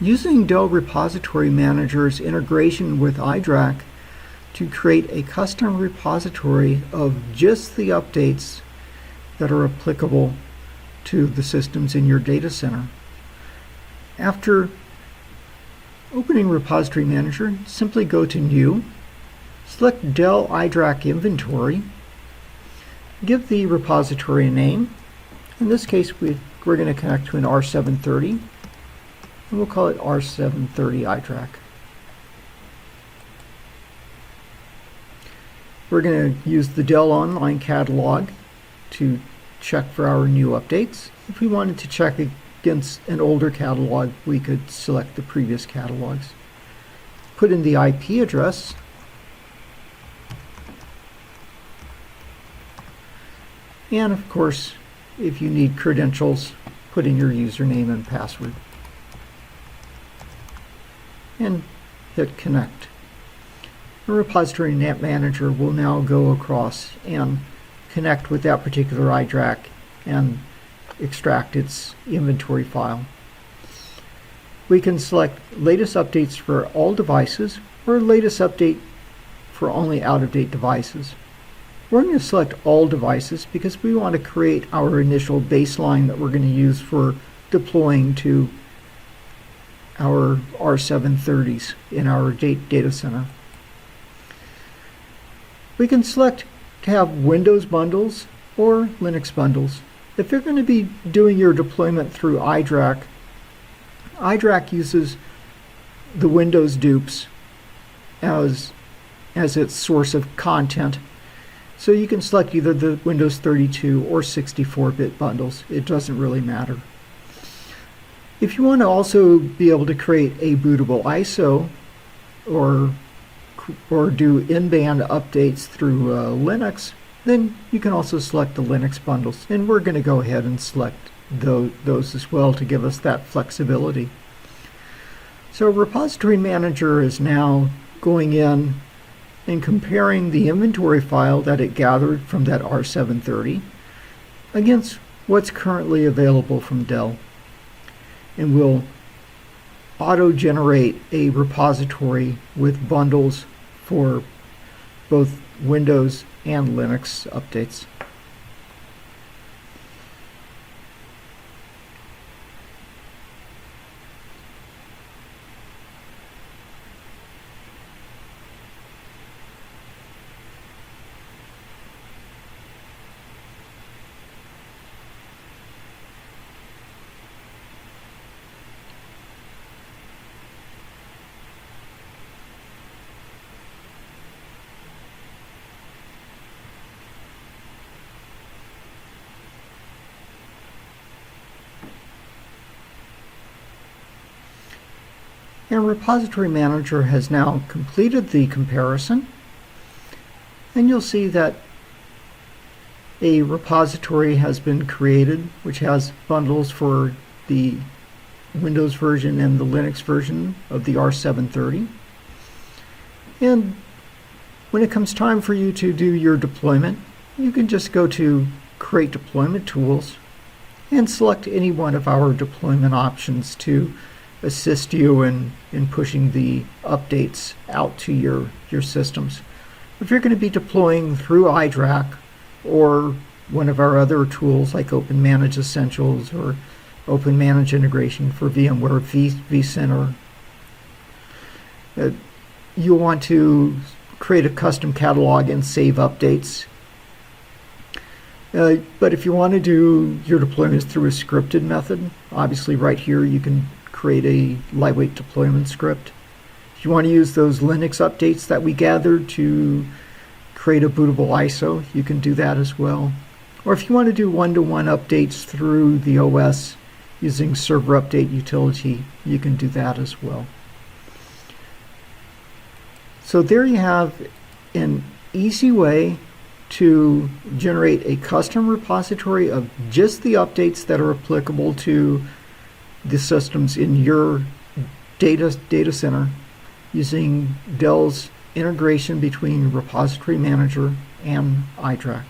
Using Dell Repository Manager's integration with iDRAC to create a custom repository of just the updates that are applicable to the systems in your data center. After opening Repository Manager, simply go to New, select Dell iDRAC Inventory, give the repository a name. In this case, we're going to connect to an R730, and we'll call it R730 iDRAC. We're going to use the Dell Online Catalog to check for our new updates. If we wanted to check against an older catalog, we could select the previous catalogs. Put in the IP address, and of course, if you need credentials, put in your username and password, and hit connect. The Repository Manager will now go across and connect with that particular iDRAC and extract its inventory file. We can select latest updates for all devices or latest update for only out-of-date devices. We're going to select all devices because we want to create our initial baseline that we're going to use for deploying to our R730s in our data center. We can select to have Windows bundles or Linux bundles. If you're going to be doing your deployment through iDRAC, iDRAC uses the Windows dupes as its source of content. So you can select either the Windows 32 or 64-bit bundles. It doesn't really matter. If you want to also be able to create a bootable ISO or do in-band updates through Linux, then you can also select the Linux bundles. And we're going to go ahead and select those as well to give us that flexibility. So Repository Manager is now going in and comparing the inventory file that it gathered from that R730 against what's currently available from Dell. And we'll auto-generate a repository with bundles for both Windows and Linux updates. And Repository Manager has now completed the comparison, and you'll see that a repository has been created which has bundles for the Windows version and the Linux version of the R730. And when it comes time for you to do your deployment, you can just go to Create Deployment Tools and select any one of our deployment options to assist you in pushing the updates out to your systems. If you're going to be deploying through iDRAC or one of our other tools like Open Manage Essentials or Open Manage Integration for VMware vCenter, you'll want to create a custom catalog and save updates. But if you want to do your deployments through a scripted method, obviously right here you can create a lightweight deployment script. If you want to use those Linux updates that we gathered to create a bootable ISO, you can do that as well. Or if you want to do one-to-one updates through the OS using server update utility, you can do that as well. So there you have an easy way to generate a custom repository of just the updates that are applicable to the systems in your data center using Dell's integration between Repository Manager and iDRAC.